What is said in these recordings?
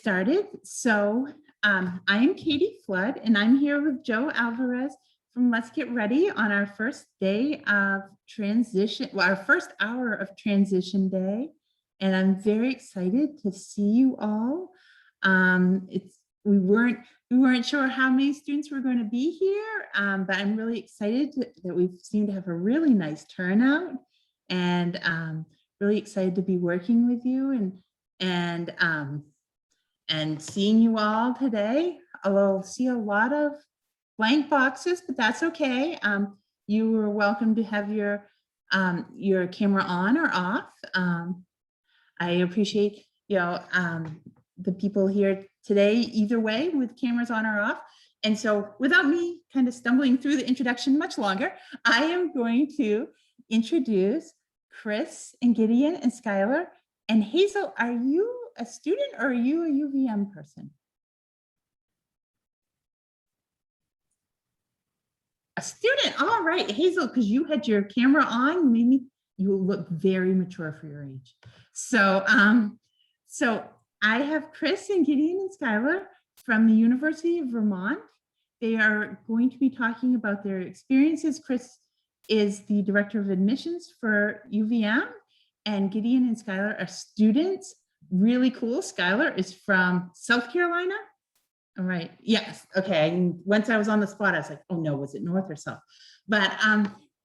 started. So I am Katie Flood, and I'm here with Joe Alvarez from Let's Get Ready on our first day of transition, well, our first hour of transition day. And I'm very excited to see you all. We weren't sure how many students were going to be here, but I'm really excited that we seem to have a really nice turnout, and really excited to be working with you and seeing you all today. I'll see a lot of blank boxes, but that's okay. You are welcome to have your camera on or off. I appreciate the people here today either way with cameras on or off. And so without me kind of stumbling through the introduction much longer, I am going to introduce Chris and Gideon and Skylar. And Hazel, are you a student or are you a UVM person? A student, all right, Hazel, because you had your camera on, maybe you look very mature for your age. So, so I have Chris and Gideon and Skylar from the University of Vermont. They are going to be talking about their experiences. Chris is the Director of Admissions for UVM, and Gideon and Skylar are students. Really cool. Skylar is from South Carolina. All right. Yes. Okay. And once I was on the spot, I was like, oh no, was it North or South? But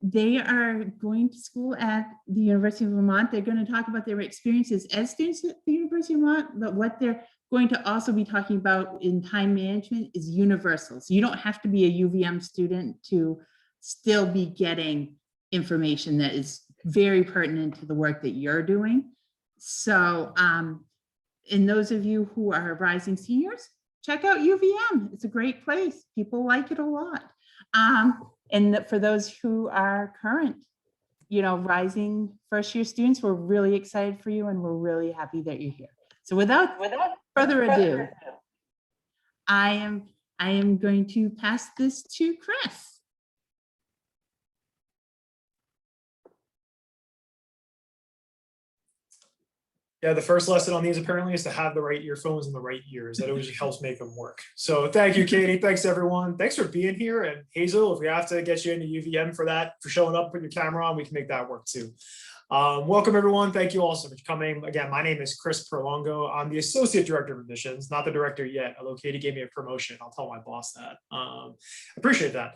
they are going to school at the University of Vermont. They're going to talk about their experiences as students at the University of Vermont, but what they're going to also be talking about in time management is universal. So you don't have to be a UVM student to still be getting information that is very pertinent to the work that you're doing. So, and those of you who are rising seniors, check out UVM. It's a great place. People like it a lot. And for those who are current, rising first year students, we're really excited for you and we're really happy that you're here. So without further ado, I am going to pass this to Chris. Yeah, the first lesson on these apparently is to have the right earphones in the right ears. That always helps make them work. So thank you, Katie. Thanks, everyone. Thanks for being here. And Hazel, if we have to get you into UVM for showing up with your camera on, we can make that work too. Welcome, everyone. Thank you all so much for coming. Again, my name is Chris Perlongo. I'm the Associate Director of Admissions, not the director yet, although Katie gave me a promotion. I'll tell my boss that. Appreciate that.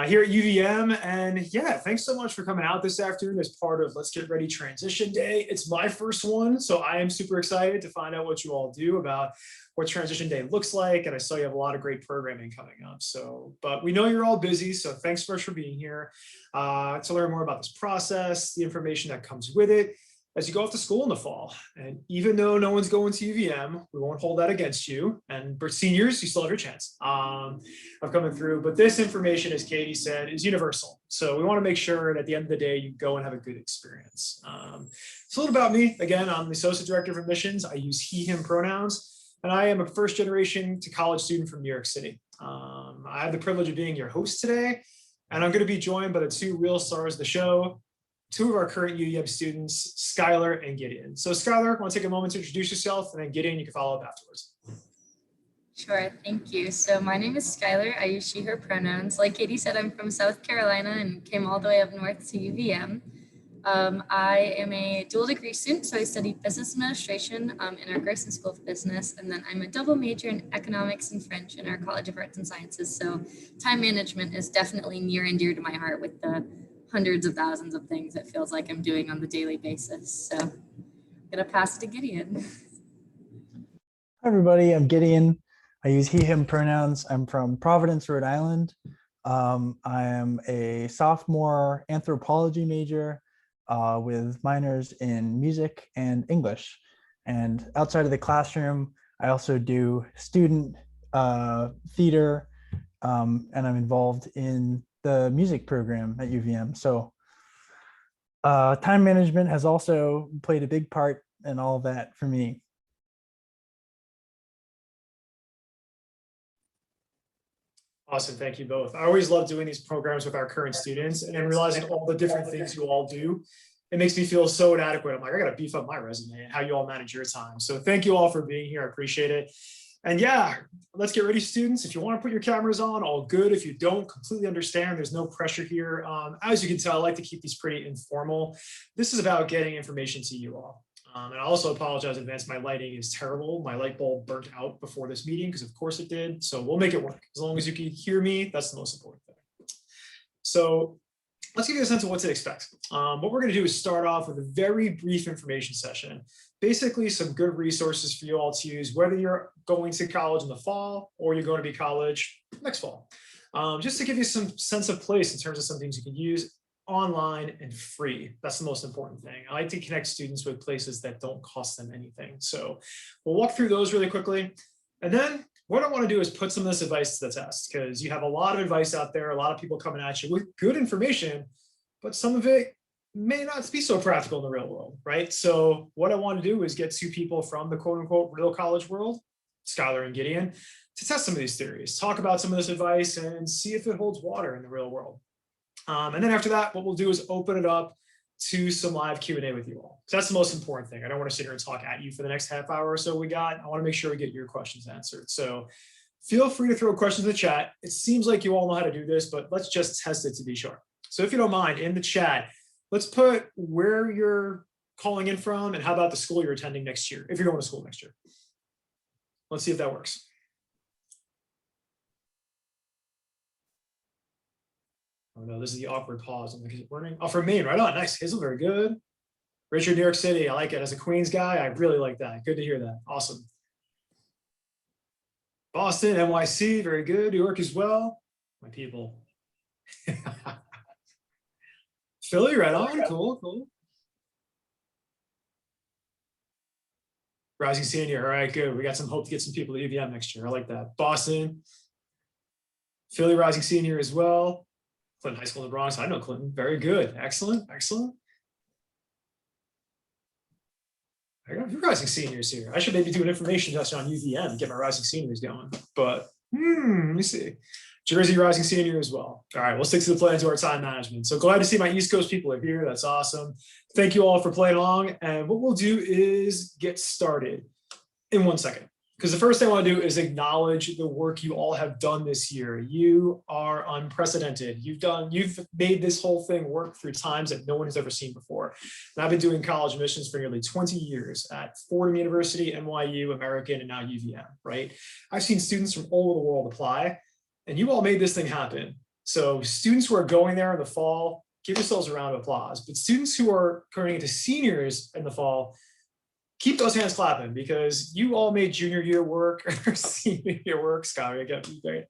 Here at UVM, and yeah, thanks so much for coming out this afternoon as part of Let's Get Ready Transition Day. It's my first one, so I am super excited to find out what you all do about what Transition Day looks like, and I saw you have a lot of great programming coming up. So, but we know you're all busy, so thanks so much for being here to learn more about this process, the information that comes with it, as you go off to school in the fall. And even though no one's going to UVM, we won't hold that against you. And for seniors, you still have your chance of coming through. But this information, as Katie said, is universal. So we want to make sure that at the end of the day, you go and have a good experience. So a little about me. Again, I'm the Associate Director of Admissions. I use he, him pronouns. And I am a first generation to college student from New York City. I have the privilege of being your host today. And I'm going to be joined by the two real stars of the show, two of our current UVM students, Skylar and Gideon. So Skylar, want to take a moment to introduce yourself, and then Gideon, you can follow up afterwards. Sure, thank you. So my name is Skylar. I use she, her pronouns. Like Katie said, I'm from South Carolina and came all the way up north to UVM. I am a dual degree student, so I study business administration in our Grayson School of Business, and then I'm a double major in economics and French in our College of Arts and Sciences. So time management is definitely near and dear to my heart with the hundreds of thousands of things it feels like I'm doing on the daily basis. So I'm gonna pass it to Gideon. Hi everybody, I'm Gideon. I use he, him pronouns. I'm from Providence, Rhode Island. I am a sophomore anthropology major with minors in music and English. And outside of the classroom, I also do student theater, and I'm involved in the music program at UVM. So time management has also played a big part in all of that for me. Awesome, thank you both. I always love doing these programs with our current students and then realizing all the different things you all do it makes me feel so inadequate. I'm like, I got to beef up my resume and how you all manage your time. So thank you all for being here. I appreciate it. And yeah, let's get ready, students. If you want to put your cameras on, all good. If you don't, completely understand. There's no pressure here. As you can tell, I like to keep these pretty informal. This is about getting information to you all. And I also apologize in advance. My lighting is terrible. My light bulb burnt out before this meeting because of course it did. So we'll make it work. As long as you can hear me, that's the most important thing. So let's give you a sense of what to expect. What we're going to do is start off with a very brief information session. Basically, some good resources for you all to use, whether you're going to college in the fall or you're going to be college next fall. Just to give you some sense of place in terms of some things you can use online and free. That's the most important thing. I like to connect students with places that don't cost them anything. So we'll walk through those really quickly. And then what I want to do is put some of this advice to the test, because you have a lot of advice out there, a lot of people coming at you with good information, but some of it may not be so practical in the real world, right? So what I want to do is get two people from the quote unquote real college world, Skylar and Gideon, to test some of these theories, talk about some of this advice and see if it holds water in the real world. And then after that, what we'll do is open it up to some live Q&A with you all. So that's the most important thing. I don't want to sit here and talk at you for the next half hour or so we got. I want to make sure we get your questions answered. So feel free to throw questions in the chat. It seems like you all know how to do this, but let's just test it to be sure. So if you don't mind, in the chat, let's put where you're calling in from and how about the school you're attending next year, if you're going to school next year. Let's see if that works. Oh no, this is the awkward pause. I'm like, is it burning? Oh, from Maine, right on. Nice. Hazel, very good. Richard, New York City. I like it. As a Queens guy, I really like that. Good to hear that. Awesome. Boston, NYC, very good. New York as well. My people. Philly, right on. Cool, cool. Rising senior. All right, good. We got some hope to get some people to UVM next year. I like that. Boston. Philly, rising senior as well. Clinton High School in the Bronx. I know Clinton. Very good. Excellent. Excellent. I got rising seniors here. I should maybe do an information test on UVM and get my rising seniors going. But let me see. Jersey rising senior as well. All right, we'll stick to the plan to our time management. So glad to see my East Coast people are here. That's awesome. Thank you all for playing along. And what we'll do is get started in 1 second. Because the first thing I want to do is acknowledge the work you all have done this year. You are unprecedented. You've made this whole thing work through times that no one has ever seen before. And I've been doing college admissions for nearly 20 years at Fordham University, NYU, American, and now UVM, right? I've seen students from all over the world apply, and you all made this thing happen. So students who are going there in the fall, give yourselves a round of applause. But students who are turning into seniors in the fall, keep those hands clapping, because you all made junior year work or senior year work, Skylar, you got me great.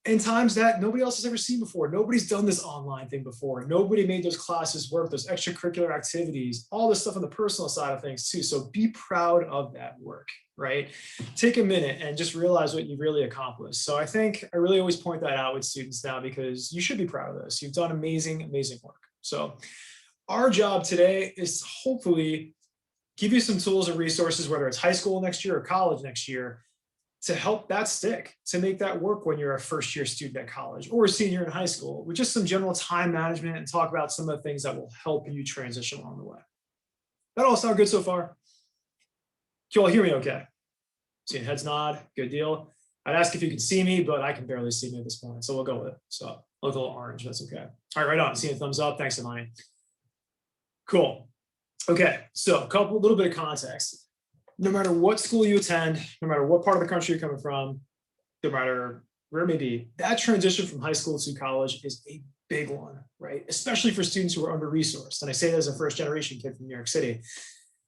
In times that nobody else has ever seen before. Nobody's done this online thing before. Nobody made those classes work, those extracurricular activities, all this stuff on the personal side of things too. So be proud of that work, right? Take a minute and just realize what you've really accomplished. So I think I really always point that out with students now, because you should be proud of this. You've done amazing, amazing work. So our job today is to hopefully give you some tools and resources, whether it's high school next year or college next year, to help that stick, to make that work when you're a first year student at college or a senior in high school, with just some general time management, and talk about some of the things that will help you transition along the way. That all sound good so far? Can you all hear me okay? Seeing heads nod, good deal. I'd ask if you can see me, but I can barely see me at this point, so we'll go with it. So I look a little orange, that's okay. All right, right on, seeing a thumbs up, thanks, Imani. Cool. Okay, so a little bit of context. No matter what school you attend, no matter what part of the country you're coming from, no matter where it may be, that transition from high school to college is a big one, right? Especially for students who are under-resourced. And I say that as a first-generation kid from New York City.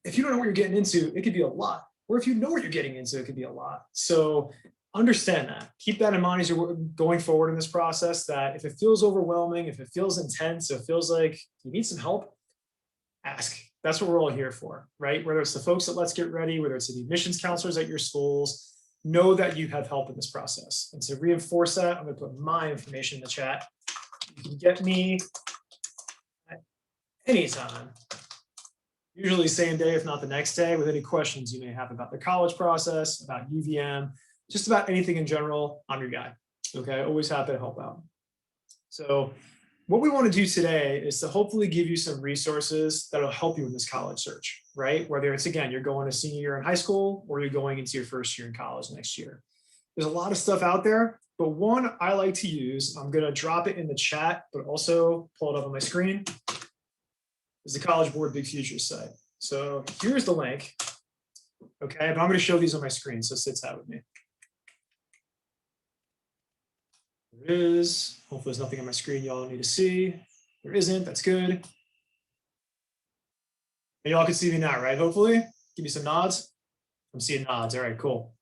If you don't know what you're getting into, it could be a lot. Or if you know what you're getting into, it could be a lot. So understand that. Keep that in mind as you're going forward in this process, that if it feels overwhelming, if it feels intense, if it feels like you need some help, ask. That's what we're all here for, right? Whether it's the folks at Let's Get Ready, whether it's the admissions counselors at your schools, know that you have help in this process. And to reinforce that, I'm going to put my information in the chat. You can get me at any time, usually same day, if not the next day, with any questions you may have about the college process, about UVM, just about anything in general. I'm your guy. Okay, always happy to help out. So what we want to do today is to hopefully give you some resources that'll help you in this college search, right? Whether it's, again, you're going to senior year in high school or you're going into your first year in college next year. There's a lot of stuff out there, but one I like to use, I'm going to drop it in the chat, but also pull it up on my screen, is the College Board Big Futures site. So here's the link. Okay, but I'm going to show these on my screen, so sit tight with me. There is. Hopefully there's nothing on my screen y'all need to see. There isn't. That's good. And y'all can see me now, right? Hopefully. Give me some nods. I'm seeing nods. All right, cool.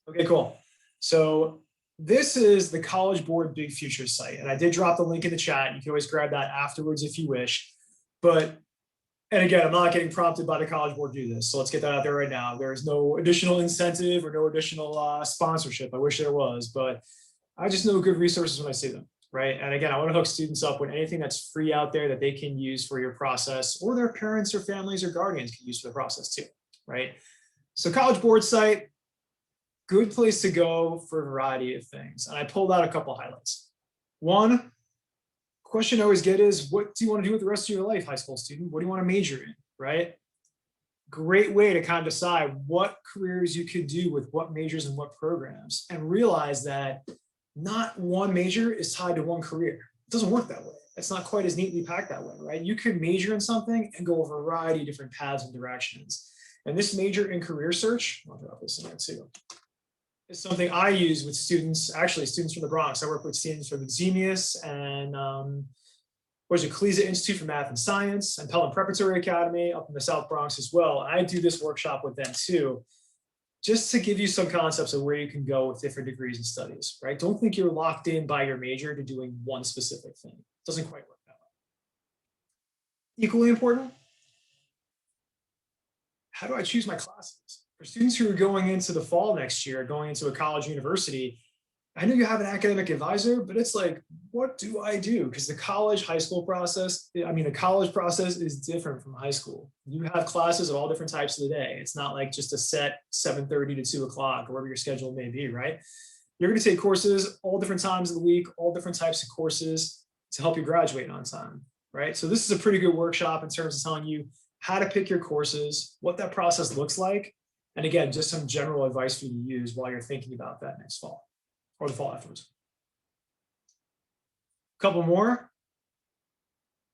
Okay, cool. So this is the College Board Big Futures site. And I did drop the link in the chat. You can always grab that afterwards if you wish. But, and again, I'm not getting prompted by the College Board to do this. So let's get that out there right now. There is no additional incentive or no additional sponsorship. I wish there was, but I just know good resources when I see them, right? And again, I want to hook students up with anything that's free out there that they can use for your process, or their parents or families or guardians can use for the process too, right? So College Board site, good place to go for a variety of things. And I pulled out a couple highlights. One, question I always get is, what do you want to do with the rest of your life, high school student? What do you want to major in, right? Great way to kind of decide what careers you could do with what majors and what programs, and realize that not one major is tied to one career. It doesn't work that way. It's not quite as neatly packed that way, right? You could major in something and go a variety of different paths and directions. And this major in career search, I'll drop this in there too, is something I use with students, actually students from the Bronx. I work with students from Xenius and Collegiate Institute for Math and Science, and Pelham Preparatory Academy up in the South Bronx as well. And I do this workshop with them too, just to give you some concepts of where you can go with different degrees and studies, right? Don't think you're locked in by your major to doing one specific thing. It doesn't quite work that way. Equally important, how do I choose my classes? For students who are going into the fall next year, going into a college university, I know you have an academic advisor, but it's like, what do I do? Because the college the college process is different from high school. You have classes at all different types of the day. It's not like just a set 7:30 to 2 o'clock, or whatever your schedule may be, right? You're going to take courses all different times of the week, all different types of courses to help you graduate on time, right? So this is a pretty good workshop in terms of telling you how to pick your courses, what that process looks like. And again, just some general advice for you to use while you're thinking about that next fall. Or the fall afterwards. Couple more.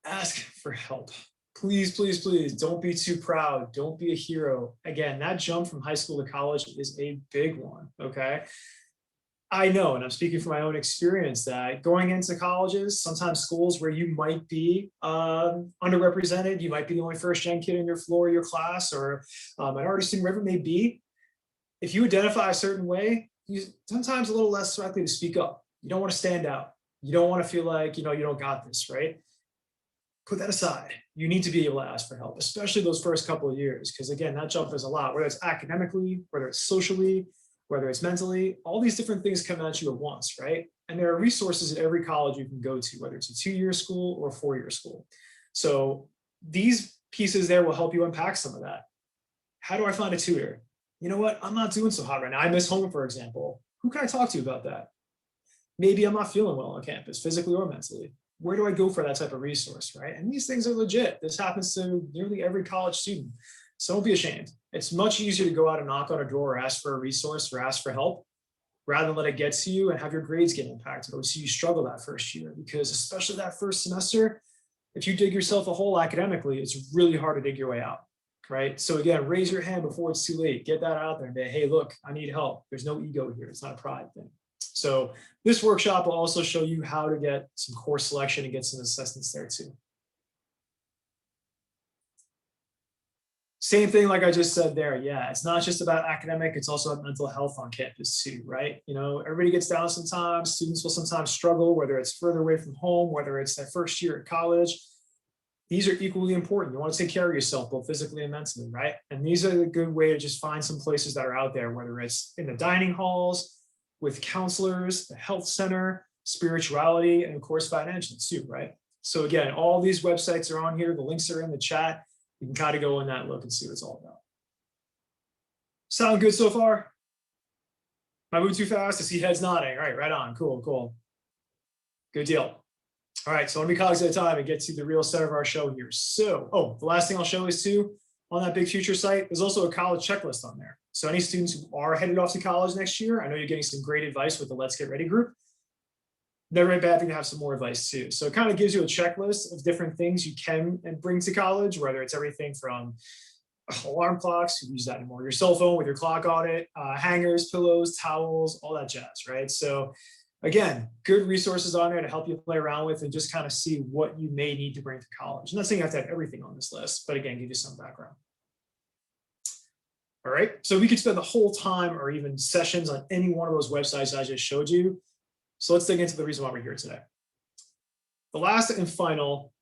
Ask for help. Please, please, please don't be too proud. Don't be a hero. Again, that jump from high school to college is a big one, okay? I know, and I'm speaking from my own experience, that going into colleges, sometimes schools where you might be underrepresented, you might be the only first-gen kid in your floor, your class, or an artist student, wherever it may be, if you identify a certain way, you're sometimes a little less likely to speak up. You don't want to stand out. You don't want to feel like, you don't got this, right? Put that aside. You need to be able to ask for help, especially those first couple of years, because again, that jump is a lot, whether it's academically, whether it's socially, whether it's mentally, all these different things come at you at once, right? And there are resources at every college you can go to, whether it's a 2-year school or a 4-year school. So these pieces there will help you unpack some of that. How do I find a tutor? You know what? I'm not doing so hot right now. I miss home, for example. Who can I talk to about that? Maybe I'm not feeling well on campus, physically or mentally. Where do I go for that type of resource, right? And these things are legit. This happens to nearly every college student. So don't be ashamed. It's much easier to go out and knock on a door or ask for a resource or ask for help, rather than let it get to you and have your grades get impacted, or see you struggle that first year. Because especially that first semester, if you dig yourself a hole academically, it's really hard to dig your way out. Right? So again, raise your hand before it's too late. Get that out there and say, hey, look, I need help. There's no ego here. It's not a pride thing. So this workshop will also show you how to get some course selection and get some assessments there too. Same thing like I just said there. Yeah, it's not just about academic, it's also about mental health on campus too, right? Everybody gets down sometimes. Students will sometimes struggle, whether it's further away from home, whether it's their first year at college. These are equally important. You want to take care of yourself, both physically and mentally, right? And these are a good way to just find some places that are out there, whether it's in the dining halls, with counselors, the health center, spirituality, and of course, financial too, right? So again, all these websites are on here. The links are in the chat. You can kind of go in that look and see what it's all about. Sound good so far? Am I moving too fast? I see heads nodding. All right, right on. Cool, cool. Good deal. All right, so let me college at a time and get to the real center of our show here. So, oh, the last thing I'll show is too, on that Big Future site, there's also a college checklist on there. So any students who are headed off to college next year, I know you're getting some great advice with the Let's Get Ready group. Never a bad thing to have some more advice too. So it kind of gives you a checklist of different things you can and bring to college, whether it's everything from alarm clocks, you use that anymore, your cell phone with your clock on it, hangers, pillows, towels, all that jazz, right? So again, good resources on there to help you play around with and just kind of see what you may need to bring to college. I'm not saying you have to have everything on this list, but again, give you some background. All right, so we could spend the whole time or even sessions on any one of those websites I just showed you. So let's dig into the reason why we're here today. The last and final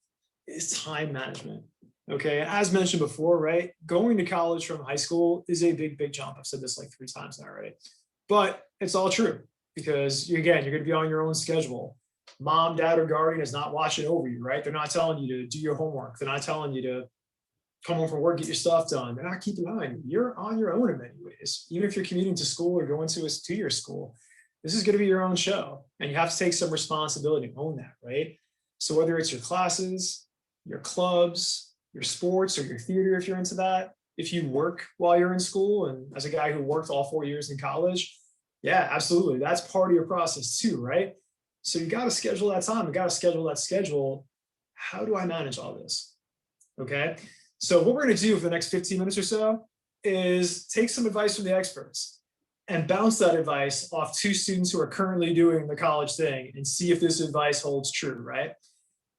is time management. Okay, as mentioned before, right? Going to college from high school is a big, big jump. I've said this like 3 times now already, but it's all true because again, you're going to be on your own schedule. Mom, dad, or guardian is not watching over you, right? They're not telling you to do your homework. They're not telling you to come home from work, get your stuff done. They're not keeping an eye on you. You're on your own in many ways. Even if you're commuting to school or going to a 2-year school, this is going to be your own show and you have to take some responsibility and own that, right? So whether it's your classes, your clubs, your sports, or your theater, if you're into that, if you work while you're in school, and as a guy who worked all 4 years in college, yeah, absolutely. That's part of your process too, right? So you got to schedule that time. You got to schedule that schedule. How do I manage all this? Okay. So what we're going to do for the next 15 minutes or so is take some advice from the experts and bounce that advice off 2 students who are currently doing the college thing and see if this advice holds true, right?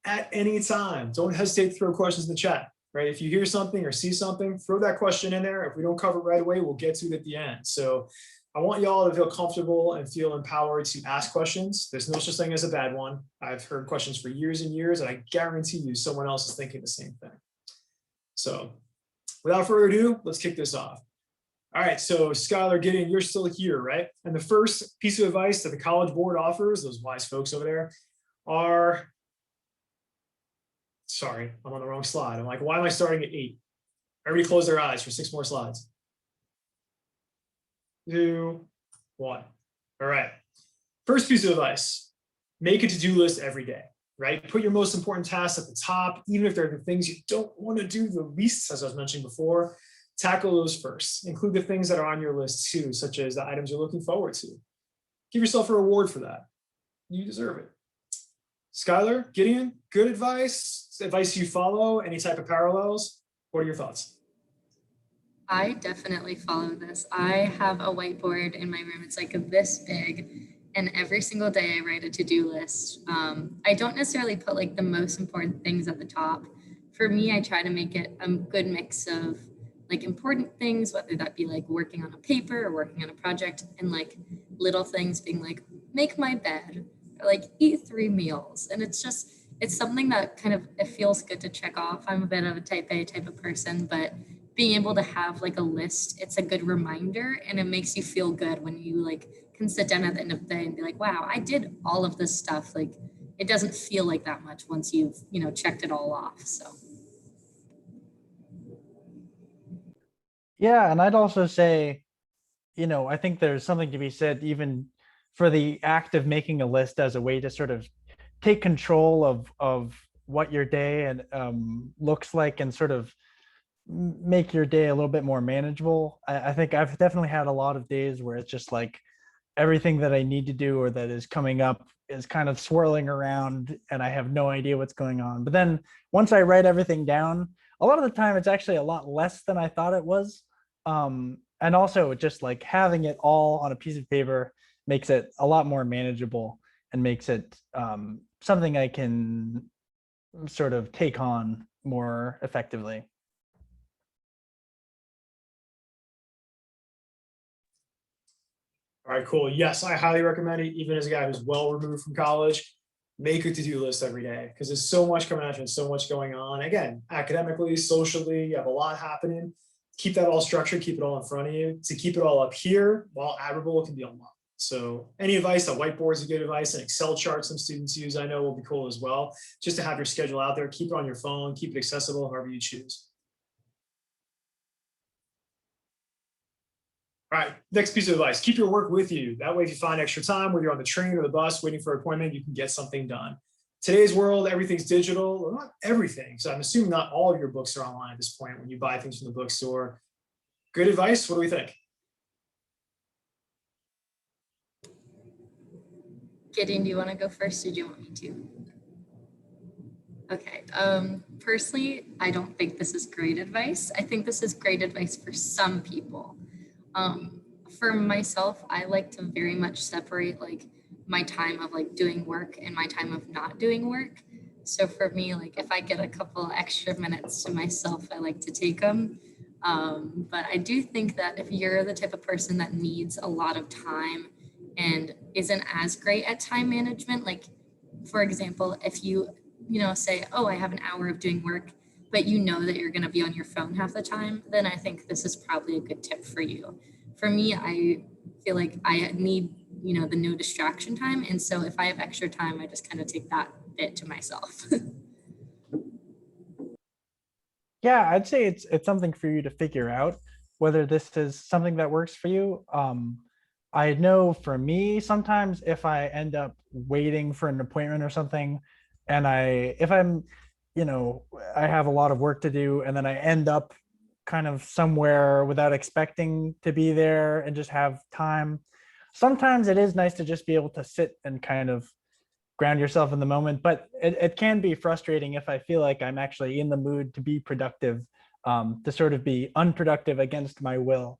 At any time, don't hesitate to throw questions in the chat, right? If you hear something or see something, throw that question in there. If we don't cover it right away, we'll get to it at the end. So I want y'all to feel comfortable and feel empowered to ask questions. There's no such thing as a bad one. I've heard questions for years and years, and I guarantee you someone else is thinking the same thing. So without further ado, let's kick this off. All right, so Skylar, Gideon, you're still here, right? And the first piece of advice that the College Board offers, those wise folks over there, are, sorry, I'm on the wrong slide. I'm like, why am I starting at 8? Everybody close their eyes for 6 more slides. 2, 1. All right, first piece of advice, make a to-do list every day. Right? Put your most important tasks at the top, even if they're the things you don't want to do the least, as I was mentioning before, tackle those first. Include the things that are on your list too, such as the items you're looking forward to. Give yourself a reward for that. You deserve it. Skylar, Gideon, good advice you follow, any type of parallels? What are your thoughts? I definitely follow this. I have a whiteboard in my room. It's like this big. And every single day I write a to-do list. I don't necessarily put like the most important things at the top. For me, I try to make it a good mix of like important things, whether that be like working on a paper or working on a project, and like little things being like, make my bed, or like eat 3 meals. And it's something that kind of, it feels good to check off. I'm a bit of a type A type of person, but being able to have like a list, it's a good reminder and it makes you feel good when you like can sit down at the end of the day and be like, wow, I did all of this stuff. Like it doesn't feel like that much once you've, checked it all off. So. Yeah, and I'd also say, I think there's something to be said even for the act of making a list as a way to sort of take control of what your day and looks like and sort of make your day a little bit more manageable. I think I've definitely had a lot of days where it's just like everything that I need to do or that is coming up is kind of swirling around and I have no idea what's going on. But then once I write everything down, a lot of the time it's actually a lot less than I thought it was. And also just like having it all on a piece of paper makes it a lot more manageable and makes it something I can sort of take on more effectively. All right, cool. Yes, I highly recommend it, even as a guy who's well removed from college. Make a to-do list every day because there's so much coming at you and so much going on. Again, academically, socially, you have a lot happening. Keep that all structured, keep it all in front of you. To keep it all up here, while admirable, it can be a lot. So any advice, a whiteboard is a good advice. An Excel chart some students use, I know will be cool as well. Just to have your schedule out there, keep it on your phone, keep it accessible, however you choose. All right, next piece of advice, keep your work with you. That way, if you find extra time, whether you're on the train or the bus waiting for an appointment, you can get something done. today's world, everything's digital. Well, not everything. So I'm assuming not all of your books are online at this point when you buy things from the bookstore. Good advice. What do we think? Gideon, do you want to go first or do you want me to? Okay. Personally, I don't think this is great advice. I think this is great advice for some people. For myself, I like to very much separate like my time of like doing work and my time of not doing work. So for me, like if I get a couple extra minutes to myself, I like to take them. But I do think that if you're the type of person that needs a lot of time and isn't as great at time management, like for example, if you say, oh, I have an hour of doing work, but you know that you're going to be on your phone half the time, then I think this is probably a good tip for you. For me, I feel like I need, the no distraction time. And so if I have extra time, I just kind of take that bit to myself. Yeah, I'd say it's something for you to figure out whether this is something that works for you. I know for me, sometimes if I end up waiting for an appointment or something, and if I'm, I have a lot of work to do, and then I end up kind of somewhere without expecting to be there and just have time. Sometimes it is nice to just be able to sit and kind of ground yourself in the moment, but it can be frustrating if I feel like I'm actually in the mood to be productive, to sort of be unproductive against my will.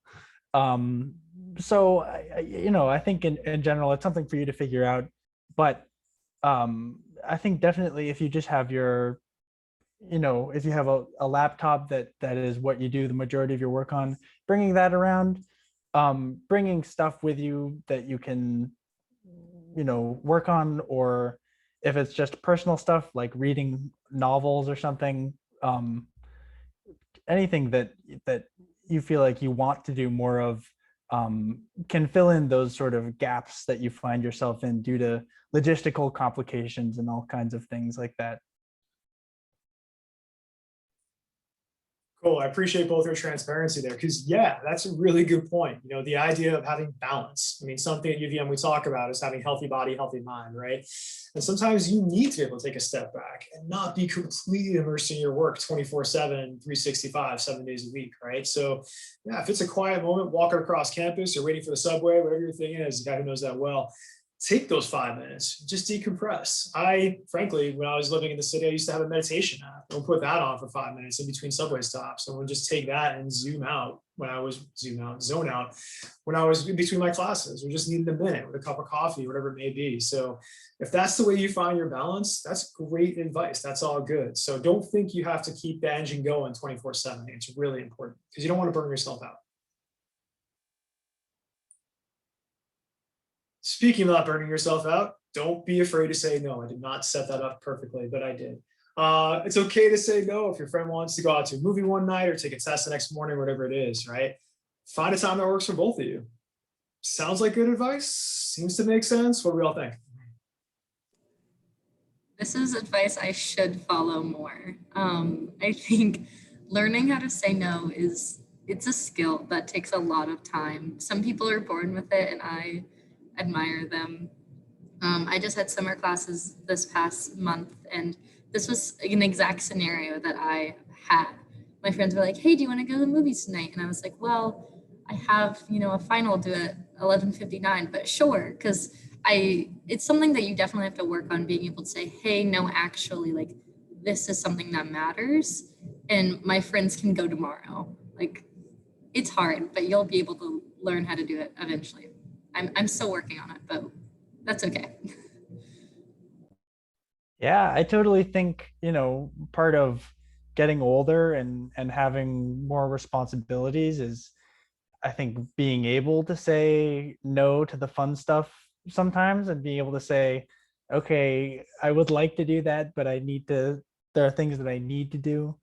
So I think in general, it's something for you to figure out, but I think definitely if you just have your, if you have a laptop that is what you do the majority of your work on, bringing that around, bringing stuff with you that you can work on, or if it's just personal stuff like reading novels or something, anything that you feel like you want to do more of, can fill in those sort of gaps that you find yourself in due to logistical complications and all kinds of things like that. Cool. I appreciate both your transparency there because, yeah, that's a really good point. The idea of having balance. I mean, something at UVM we talk about is having healthy body, healthy mind, right? And sometimes you need to be able to take a step back and not be completely immersed in your work 24/7, 365, 7 days a week, right? So, yeah, if it's a quiet moment, walking across campus or waiting for the subway, whatever your thing is, the guy who knows that well, take those 5 minutes, just decompress. Frankly, when I was living in the city, I used to have a meditation app. We'll put that on for 5 minutes in between subway stops. And we'll just take that and zone out when I was in between my classes. We just needed a minute with a cup of coffee, whatever it may be. So if that's the way you find your balance, that's great advice. That's all good. So don't think you have to keep the engine going 24/7. It's really important because you don't want to burn yourself out. Speaking of not burning yourself out, don't be afraid to say no. I did not set that up perfectly, but I did. It's okay to say no if your friend wants to go out to a movie one night or take a test the next morning, whatever it is, right? Find a time that works for both of you. Sounds like good advice. Seems to make sense. What do we all think? This is advice I should follow more. I think learning how to say no it's a skill that takes a lot of time. Some people are born with it and I admire them. I just had summer classes this past month and this was an exact scenario that I had. My friends were like, hey, do you want to go to the movies tonight? And I was like, well, I have, a final due at 11:59, but sure, because it's something that you definitely have to work on being able to say, hey, no, actually, like this is something that matters and my friends can go tomorrow. Like it's hard, but you'll be able to learn how to do it eventually. I'm still working on it, but that's okay. Yeah, I totally think, part of getting older and having more responsibilities is, I think, being able to say no to the fun stuff sometimes and being able to say, okay, I would like to do that, but there are things that I need to do.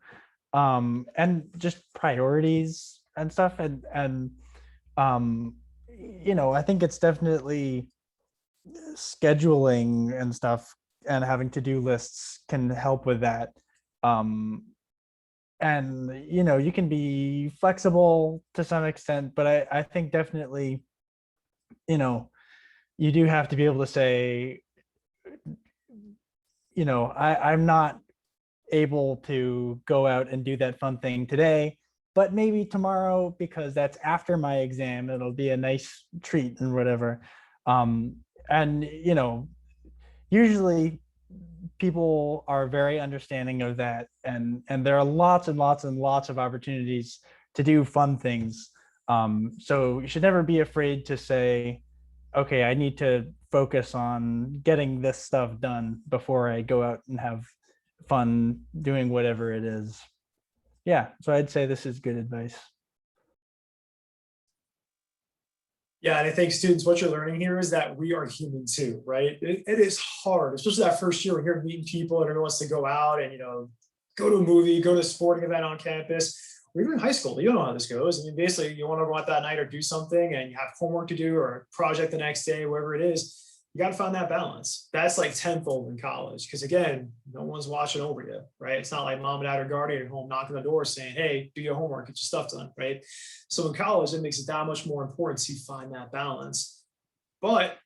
And just priorities and stuff. And I think it's definitely scheduling and stuff, and having to-do lists can help with that. And you can be flexible to some extent, but I think definitely you do have to be able to say I'm not able to go out and do that fun thing today, but maybe tomorrow, because that's after my exam, it'll be a nice treat and whatever. And usually people are very understanding of that, and there are lots and lots and lots of opportunities to do fun things. So you should never be afraid to say, okay, I need to focus on getting this stuff done before I go out and have fun doing whatever it is. Yeah, so I'd say this is good advice. Yeah, and I think students, what you're learning here is that we are human too, right? It is hard, especially that first year when you're meeting people and everyone wants to go out and, go to a movie, go to a sporting event on campus, or even in high school. You don't know how this goes. I mean, basically, you want to go out that night or do something and you have homework to do or a project the next day, whatever it is. You got to find that balance. That's like tenfold in college. Because again, no one's watching over you, right? It's not like mom and dad or guardian at home knocking on the door saying, hey, do your homework, get your stuff done, right? So in college, it makes it that much more important to find that balance. But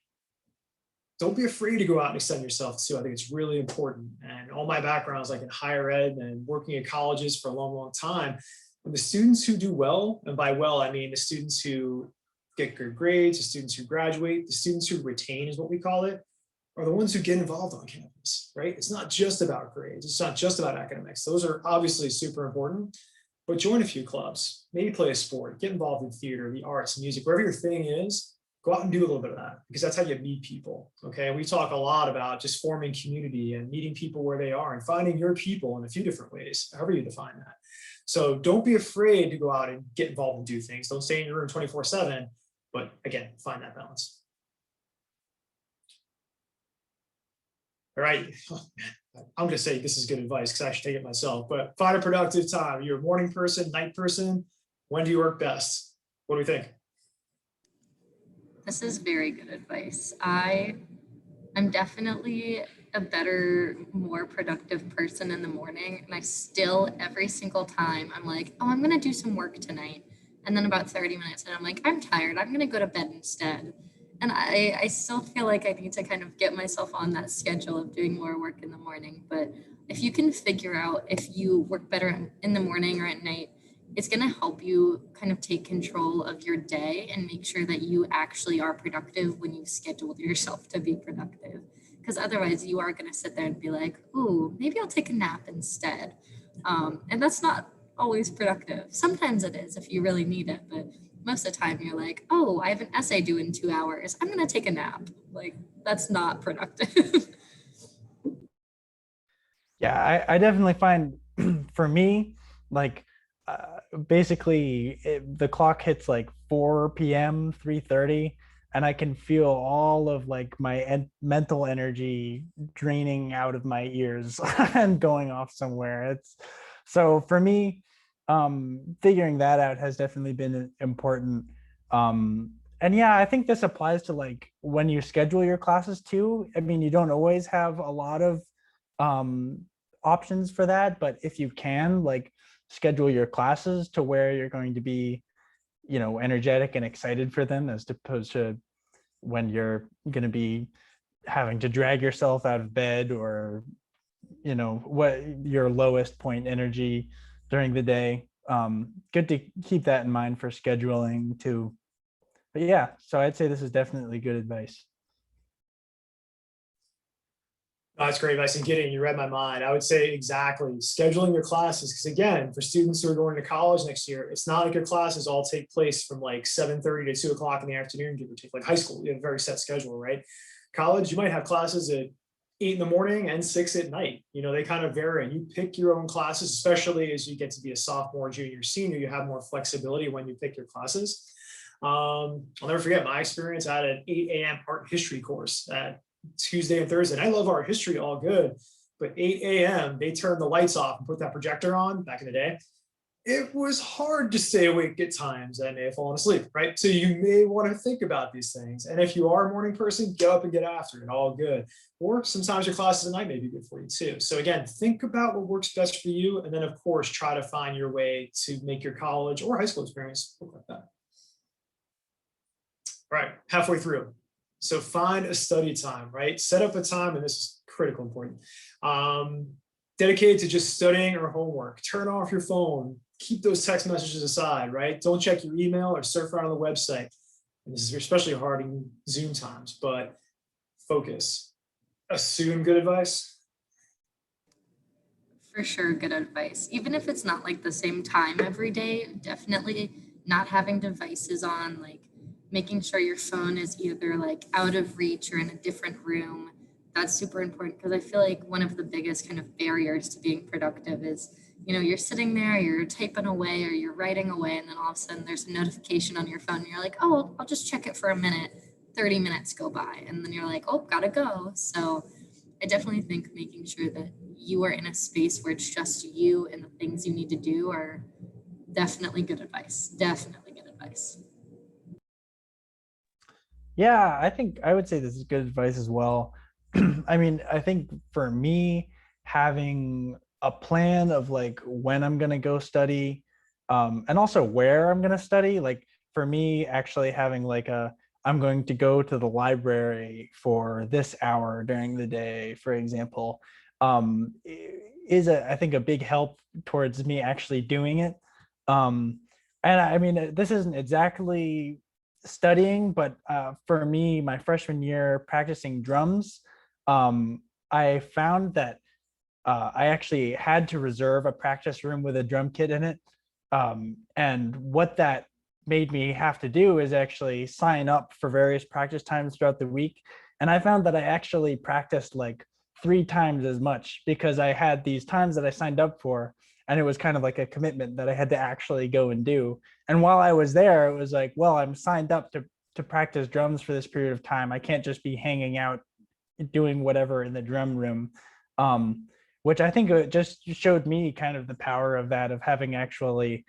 don't be afraid to go out and extend yourself too. I think it's really important. And all my background is like in higher ed and working in colleges for a long, long time. And the students who do well, and by well, I mean the students who get good grades, the students who graduate, the students who retain is what we call it, are the ones who get involved on campus, right? It's not just about grades. It's not just about academics. Those are obviously super important, but join a few clubs, maybe play a sport, get involved in theater, the arts, music, wherever your thing is, go out and do a little bit of that, because that's how you meet people, okay? We talk a lot about just forming community and meeting people where they are and finding your people in a few different ways, however you define that. So don't be afraid to go out and get involved and do things. Don't stay in your room 24/7, but again, find that balance. All right, I'm gonna say this is good advice because I should take it myself, but find a productive time. You're a morning person, night person. When do you work best? What do we think? This is very good advice. I'm definitely a better, more productive person in the morning. And I still, every single time, I'm like, oh, I'm going to do some work tonight. And then about 30 minutes, and I'm like, I'm tired. I'm going to go to bed instead. And I still feel like I need to kind of get myself on that schedule of doing more work in the morning. But if you can figure out if you work better in the morning or at night, it's going to help you kind of take control of your day and make sure that you actually are productive when you've scheduled yourself to be productive. Because otherwise, you are going to sit there and be like, ooh, maybe I'll take a nap instead. And that's not always productive. Sometimes it is if you really need it. But most of the time, you're like, oh, I have an essay due in 2 hours. I'm going to take a nap. Like, that's not productive. Yeah, I definitely find for me, like basically the clock hits like 4 p.m., 3:30, and I can feel all of like my mental energy draining out of my ears and going off somewhere. It's so for me, figuring that out has definitely been important. And yeah, I think this applies to like when you schedule your classes too. I mean, you don't always have a lot of options for that, but if you can, like, schedule your classes to where you're going to be, energetic and excited for them, as opposed to when you're going to be having to drag yourself out of bed, or what your lowest point energy during the day. Good to keep that in mind for scheduling too. But yeah, so I'd say this is definitely good advice. Oh, that's great advice. And Gideon, you read my mind. I would say exactly scheduling your classes. Because again, for students who are going to college next year, it's not like your classes all take place from like 7:30 to 2 o'clock in the afternoon, give or take. Like high school, you have a very set schedule, right? College, you might have classes at 8 in the morning and 6 at night. They kind of vary, and you pick your own classes, especially as you get to be a sophomore, junior, senior, you have more flexibility when you pick your classes. I'll never forget my experience. I had an 8 a.m. art history course at Tuesday and Thursday. And I love art history, all good, but 8 a.m. they turned the lights off and put that projector on back in the day. It was hard to stay awake at times. I may have fallen asleep, right? So you may want to think about these things. And if you are a morning person, get up and get after it, all good. Or sometimes your classes at night may be good for you too. So again, think about what works best for you. And then of course, try to find your way to make your college or high school experience look like that. All right, halfway through. So find a study time, right? Set up a time, and this is critical important. Dedicated to just studying or homework. Turn off your phone. Keep those text messages aside, right? Don't check your email or surf around on the website. And this is especially hard in Zoom times, but focus. Assume good advice. For sure, good advice. Even if it's not like the same time every day, definitely not having devices on, like making sure your phone is either like out of reach or in a different room. That's super important because I feel like one of the biggest kind of barriers to being productive is, you're sitting there, you're typing away or you're writing away, and then all of a sudden there's a notification on your phone. And you're like, oh, I'll just check it for a minute. 30 minutes go by, and then you're like, oh, gotta go. So I definitely think making sure that you are in a space where it's just you and the things you need to do are definitely good advice. Definitely good advice. Yeah, I think I would say this is good advice as well. I mean, I think for me, having a plan of like when I'm going to go study, and also where I'm going to study, like for me, actually having like I'm going to go to the library for this hour during the day, for example, is I think a big help towards me actually doing it. And I mean, this isn't exactly studying, but for me, my freshman year practicing drums, I found that I actually had to reserve a practice room with a drum kit in it. And what that made me have to do is actually sign up for various practice times throughout the week. And I found that I actually practiced like 3 times as much because I had these times that I signed up for, and it was kind of like a commitment that I had to actually go and do. And while I was there, it was like, well, I'm signed up to practice drums for this period of time. I can't just be hanging out doing whatever in the drum room. Which I think it just showed me kind of the power of that, of having actually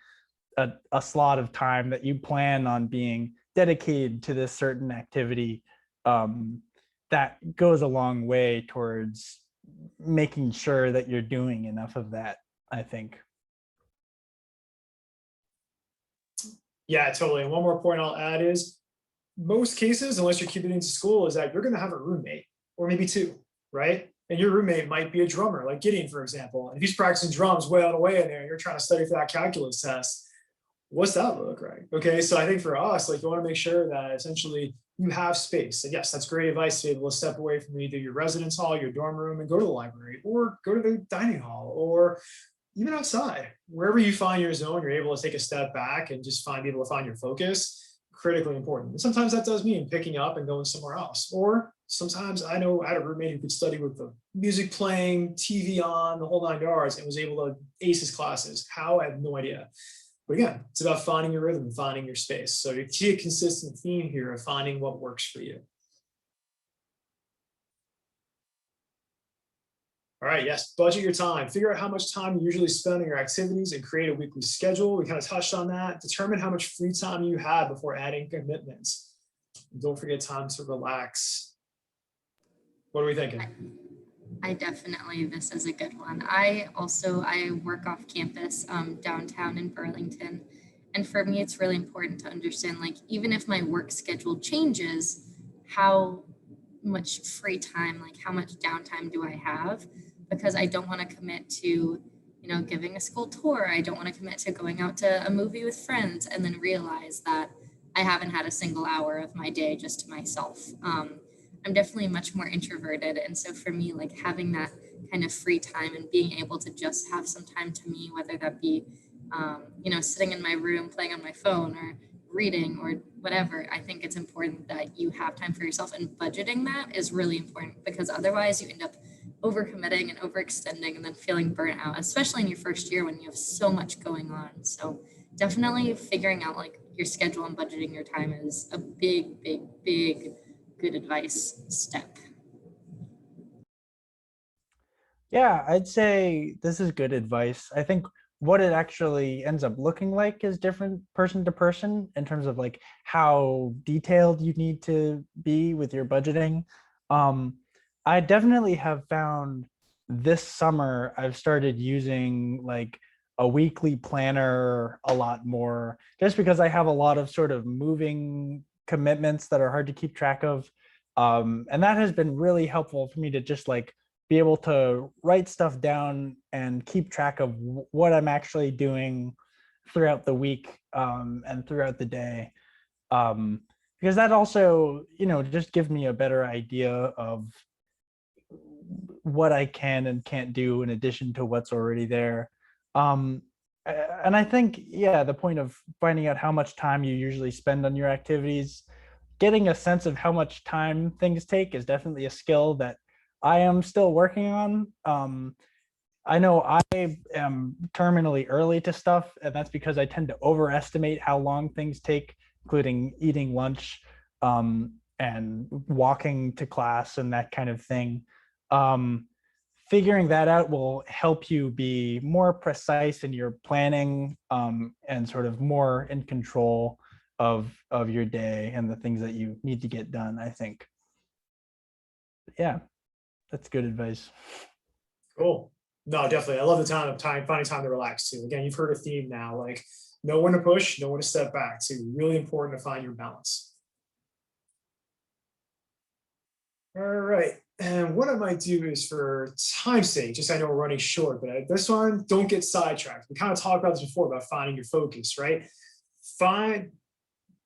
a slot of time that you plan on being dedicated to this certain activity. That goes a long way towards making sure that you're doing enough of that, I think. Yeah, totally. And one more point I'll add is most cases, unless you're keeping it into school, is that you're going to have a roommate or maybe two, right? And your roommate might be a drummer, like Gideon, for example. And if he's practicing drums way out of the way in there, and you're trying to study for that calculus test, what's that look like? Okay, so I think for us, like you want to make sure that essentially you have space. And yes, that's great advice to be able to step away from either your residence hall, your dorm room, and go to the library, or go to the dining hall, or even outside. Wherever you find your zone, you're able to take a step back and just be able to find your focus. Critically important. And sometimes that does mean picking up and going somewhere else. Or sometimes I know I had a roommate who could study with the music playing, TV on, the whole 9 yards, and was able to ace his classes. How? I have no idea. But again, it's about finding your rhythm and finding your space. So you see a consistent theme here of finding what works for you. All right, yes, budget your time. Figure out how much time you usually spend on your activities and create a weekly schedule. We kind of touched on that. Determine how much free time you have before adding commitments. And don't forget time to relax. What are we thinking? I definitely, this is a good one. I work off campus downtown in Burlington. And for me, it's really important to understand, like, even if my work schedule changes, how much free time, like how much downtime do I have? Because I don't want to commit to, giving a school tour. I don't want to commit to going out to a movie with friends and then realize that I haven't had a single hour of my day just to myself. I'm definitely much more introverted. And so for me, like having that kind of free time and being able to just have some time to me, whether that be, sitting in my room, playing on my phone or reading or whatever, I think it's important that you have time for yourself, and budgeting that is really important because otherwise you end up overcommitting and overextending and then feeling burnt out, especially in your first year when you have so much going on. So definitely figuring out like your schedule and budgeting your time is a big, big, big good advice step. Yeah, I'd say this is good advice. I think what it actually ends up looking like is different person to person in terms of like how detailed you need to be with your budgeting. I definitely have found this summer I've started using like a weekly planner a lot more, just because I have a lot of sort of moving commitments that are hard to keep track of. And that has been really helpful for me to just like be able to write stuff down and keep track of what I'm actually doing throughout the week and throughout the day. Because that also, just gives me a better idea of what I can and can't do in addition to what's already there. And I think, yeah, the point of finding out how much time you usually spend on your activities, getting a sense of how much time things take is definitely a skill that I am still working on. I know I am terminally early to stuff, and that's because I tend to overestimate how long things take, including eating lunch and walking to class and that kind of thing. Figuring that out will help you be more precise in your planning and sort of more in control of your day and the things that you need to get done, I think. Yeah, that's good advice. Cool. No, definitely. I love the finding time to relax too. Again, you've heard a theme now, like know when to push, know when to step back too. Really important to find your balance. All right. And what I might do is, for time's sake, just I know we're running short, but this one, don't get sidetracked. We kind of talked about this before about finding your focus, right?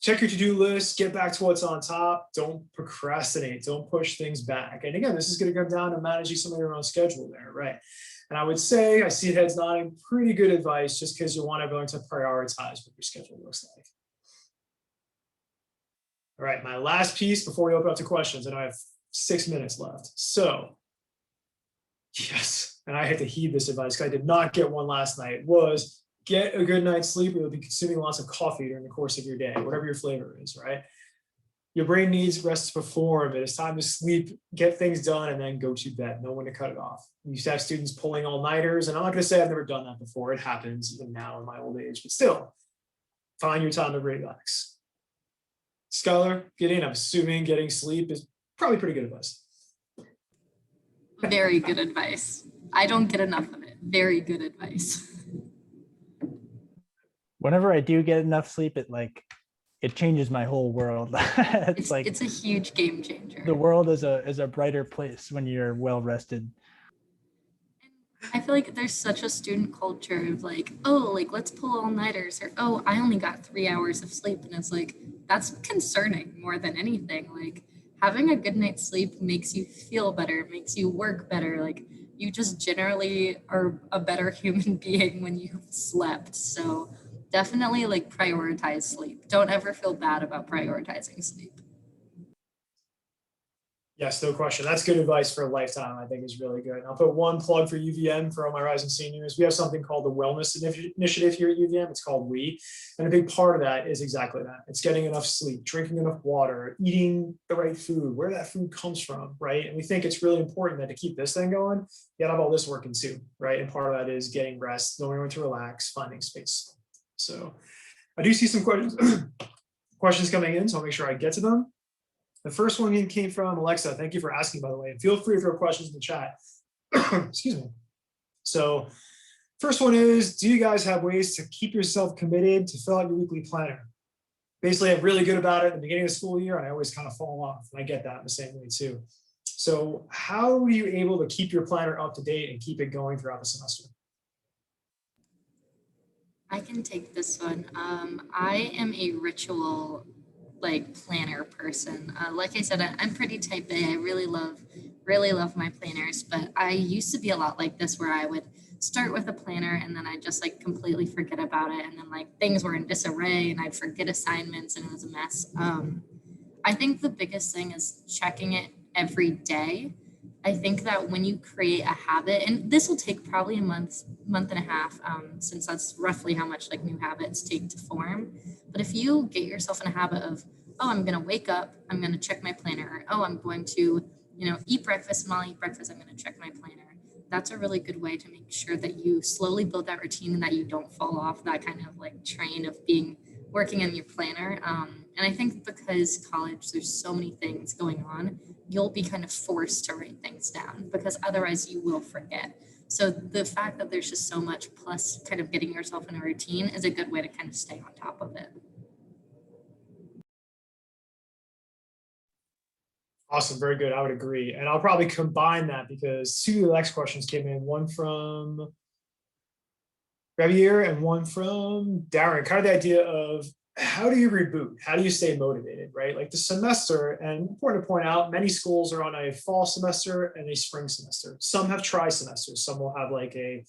Check your to-do list, get back to what's on top. Don't procrastinate. Don't push things back. And again, this is going to come down to managing some of your own schedule there, right? And I would say, I see heads nodding, pretty good advice, just because you want everyone to prioritize what your schedule looks like. All right, my last piece before we open up to questions, and I have 6 minutes left. So, yes, and I had to heed this advice because I did not get one last night, was get a good night's sleep. You'll be consuming lots of coffee during the course of your day, whatever your flavor is, right? Your brain needs rest to perform. It is time to sleep, get things done, and then go to bed. Know when to cut it off. We used to have students pulling all-nighters, and I'm not going to say I've never done that before. It happens even now in my old age, but still, find your time to relax. Skylar, I'm assuming getting sleep is probably pretty good advice. Very good advice. I don't get enough of it. Very good advice. Whenever I do get enough sleep, it changes my whole world. It's a huge game changer. The world is a brighter place when you're well rested. I feel like there's such a student culture of let's pull all-nighters, or I only got 3 hours of sleep, and it's that's concerning more than anything. Having a good night's sleep makes you feel better, makes you work better. You just generally are a better human being when you've slept. So definitely prioritize sleep. Don't ever feel bad about prioritizing sleep. Yes, no question. That's good advice for a lifetime. I think is really good. I'll put one plug for UVM for all my rising seniors. We have something called the Wellness Initiative here at UVM. It's called WE. And a big part of that is exactly that. It's getting enough sleep, drinking enough water, eating the right food, where that food comes from, right? And we think it's really important that to keep this thing going, you gotta have all this working too, right? And part of that is getting rest, knowing when to relax, finding space. So I do see some questions coming in, so I'll make sure I get to them. The first one came from Alexa. Thank you for asking, by the way. And feel free to throw questions in the chat. Excuse me. So first one is, do you guys have ways to keep yourself committed to fill out your weekly planner? Basically, I'm really good about it at the beginning of the school year, and I always kind of fall off. And I get that in the same way too. So how are you able to keep your planner up to date and keep it going throughout the semester? I can take this one. I am a ritual planner person. Like I said, I'm pretty type A. I really love my planners, but I used to be a lot like this, where I would start with a planner and then I just completely forget about it, and then things were in disarray and I'd forget assignments and it was a mess. I think the biggest thing is checking it every day. I think that when you create a habit, and this will take probably a month and a half, since that's roughly how much new habits take to form. But if you get yourself in a habit of, I'm going to wake up, I'm going to check my planner, or, I'm going to, eat breakfast, and while I eat breakfast, I'm going to check my planner. That's a really good way to make sure that you slowly build that routine and that you don't fall off that kind of train of working in your planner. And I think because college, there's so many things going on, you'll be kind of forced to write things down because otherwise you will forget. So the fact that there's just so much, plus kind of getting yourself in a routine, is a good way to kind of stay on top of it. Awesome, very good. I would agree. And I'll probably combine that because two of the next questions came in, one from Javier and one from Darren. Kind of the idea of how do you reboot? How do you stay motivated, right? Like the semester, and important to point out, many schools are on a fall semester and a spring semester. Some have tri-semesters, some will have like a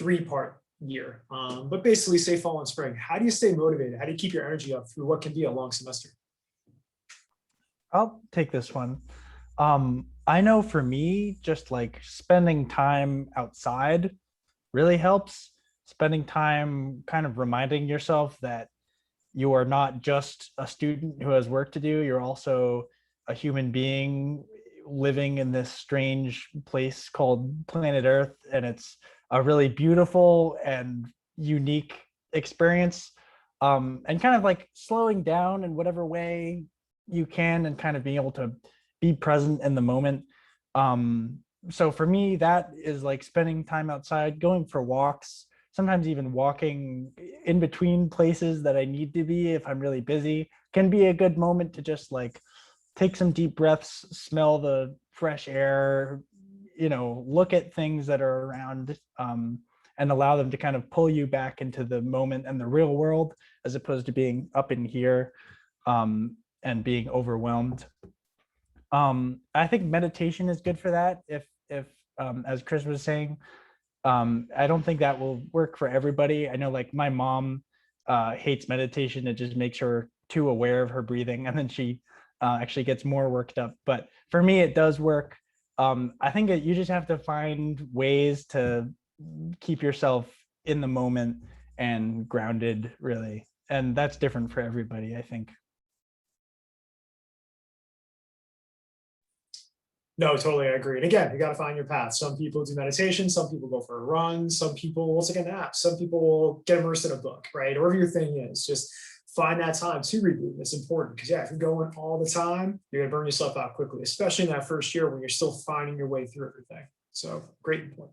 3-part year. But basically say fall and spring. How do you stay motivated? How do you keep your energy up through what can be a long semester? I'll take this one. I know for me, just like spending time outside really helps. Spending time kind of reminding yourself that you are not just a student who has work to do, you're also a human being living in this strange place called planet Earth. And it's a really beautiful and unique experience. And kind of like slowing down in whatever way you can and kind of being able to be present in the moment. So for me, that is like spending time outside, going for walks, sometimes even walking in between places that I need to be if I'm really busy can be a good moment to just like take some deep breaths, smell the fresh air, look at things that are around, and allow them to kind of pull you back into the moment and the real world as opposed to being up in here and being overwhelmed. I think meditation is good for that. If as Chris was saying, I don't think that will work for everybody. I know like my mom hates meditation. It just makes her too aware of her breathing, and then she actually gets more worked up. But for me, it does work. I think that you just have to find ways to keep yourself in the moment and grounded, really. And that's different for everybody, I think. No, totally, I agree. And again, you got to find your path. Some people do meditation, some people go for a run, some people will take a nap, some people will get immersed in a book, right? Or whatever your thing is, just find that time to reboot. It's important because yeah, if you're going all the time, you're gonna burn yourself out quickly, especially in that first year when you're still finding your way through everything. So great point.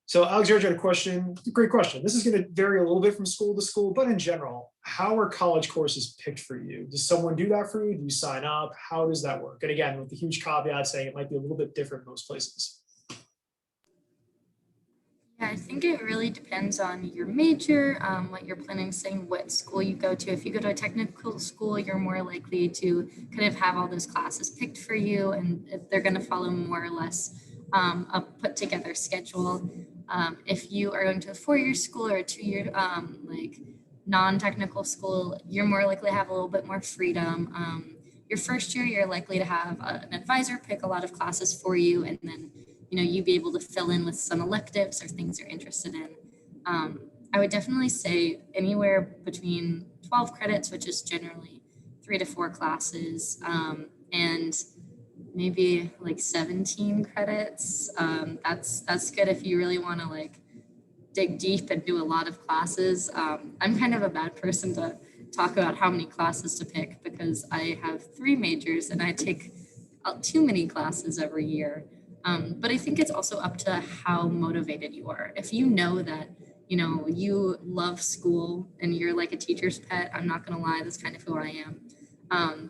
So Alex George had a question, great question. This is going to vary a little bit from school to school, but in general, how are college courses picked for you? Does someone do that for you? Do you sign up? How does that work? And again, with the huge caveat saying it might be a little bit different in most places. Yeah, I think it really depends on your major, what you're planning, saying what school you go to. If you go to a technical school, you're more likely to kind of have all those classes picked for you, and they're going to follow more or less a put together schedule. If you are going to a 4-year school or a 2-year like non-technical school, you're more likely to have a little bit more freedom. Your first year, you're likely to have an advisor pick a lot of classes for you, and then you be able to fill in with some electives or things you're interested in. I would definitely say anywhere between 12 credits, which is generally 3 to 4 classes, and maybe like 17 credits. That's good if you really want to like dig deep and do a lot of classes. I'm kind of a bad person to talk about how many classes to pick because I have 3 majors and I take too many classes every year. But I think it's also up to how motivated you are. If you know that, you love school and you're like a teacher's pet, I'm not going to lie, that's kind of who I am.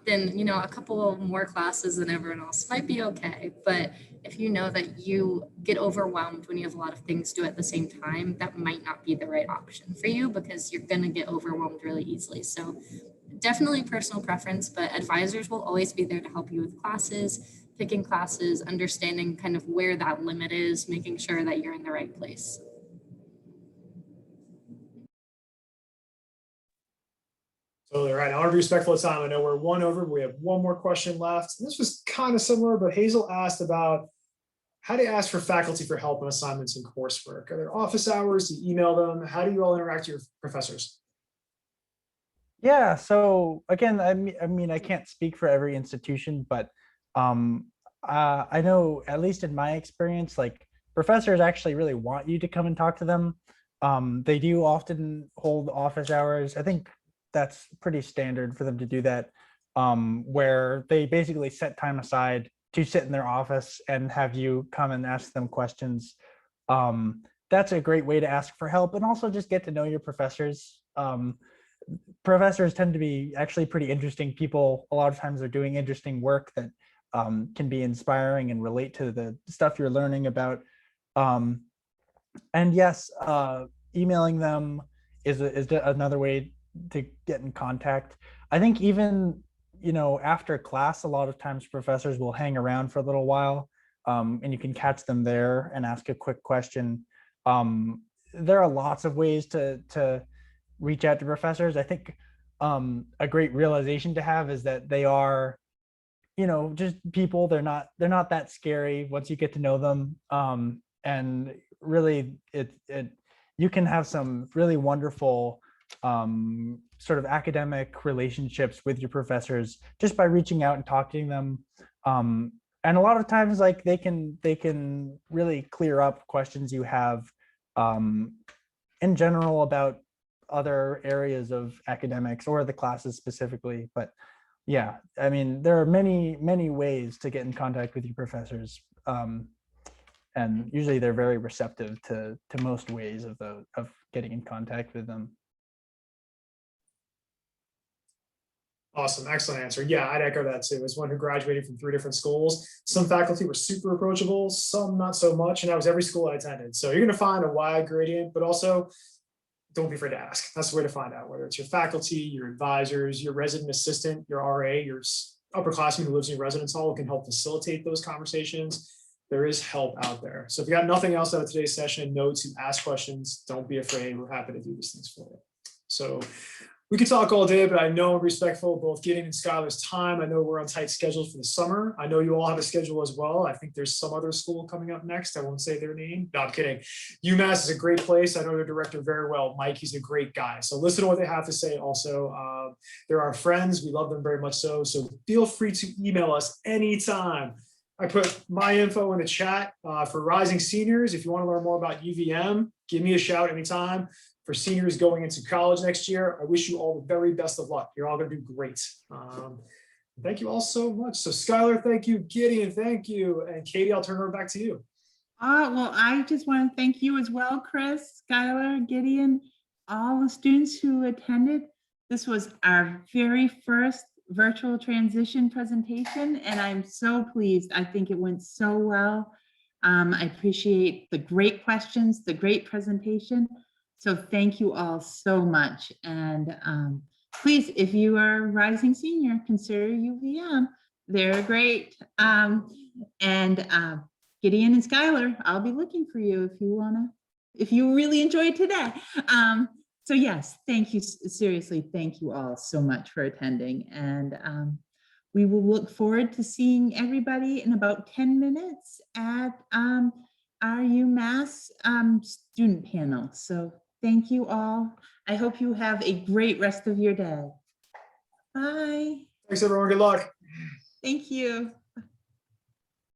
Then, a couple more classes than everyone else might be okay. But if you know that you get overwhelmed when you have a lot of things to do at the same time, that might not be the right option for you because you're going to get overwhelmed really easily. So definitely personal preference, but advisors will always be there to help you with classes, picking classes, understanding kind of where that limit is, making sure that you're in the right place. Totally right. I want to be respectful of time. I know we're one over, but we have one more question left. And this was kind of similar, but Hazel asked about how do you ask for faculty for help on assignments and coursework? Are there office hours? Do you email them? How do you all interact with your professors? Yeah, so again, I mean, I can't speak for every institution, but I know at least in my experience, like professors actually really want you to come and talk to them. They do often hold office hours. I think that's pretty standard for them to do that, where they basically set time aside to sit in their office and have you come and ask them questions. That's a great way to ask for help and also just get to know your professors. Professors tend to be actually pretty interesting people. A lot of times they're doing interesting work that can be inspiring and relate to the stuff you're learning about. And yes, emailing them is another way to get in contact. I think even, after class, a lot of times professors will hang around for a little while, and you can catch them there and ask a quick question. There are lots of ways to reach out to professors. I think a great realization to have is that they are, just people. They're not that scary once you get to know them. And really, you can have some really wonderful sort of academic relationships with your professors just by reaching out and talking to them. And a lot of times, like, they can really clear up questions you have in general about other areas of academics or the classes specifically. But yeah, I mean, there are many ways to get in contact with your professors. And usually they're very receptive to most ways of getting in contact with them. Awesome. Excellent answer. Yeah, I'd echo that too. As one who graduated from 3 different schools, some faculty were super approachable, some not so much. And that was every school I attended. So you're going to find a wide gradient, but also don't be afraid to ask. That's the way to find out, whether it's your faculty, your advisors, your resident assistant, your RA, your upperclassman who lives in your residence hall, who can help facilitate those conversations. There is help out there. So if you got nothing else out of today's session, know to ask questions. Don't be afraid. We're happy to do these things for you. So we could talk all day, but I know I'm respectful of both Gideon and Skylar's time. I know we're on tight schedules for the summer. I know you all have a schedule as well. I think there's some other school coming up next. I won't say their name. No, I'm kidding. UMass is a great place. I know their director very well. Mike, he's a great guy. So listen to what they have to say also. They're our friends. We love them very much so. So feel free to email us anytime. I put my info in the chat for rising seniors. If you want to learn more about UVM, give me a shout anytime. For seniors going into college next year, I wish you all the very best of luck. You're all going to do great. Thank you all so much. So Skylar, thank you. Gideon, thank you. And Katie, I'll turn it back to you. Well, I just want to thank you as well, Chris, Skylar, Gideon, all the students who attended. This was our very first virtual transition presentation, and I'm so pleased. I think it went so well. I appreciate the great questions, the great presentation. So thank you all so much. And please, if you are a rising senior, consider UVM. They're great. And Gideon and Skylar, I'll be looking for you if you really enjoyed today. So yes, thank you. Seriously, thank you all so much for attending. And we will look forward to seeing everybody in about 10 minutes at our UMass student panel. So thank you all. I hope you have a great rest of your day. Bye. Thanks, everyone. Good luck. Thank you.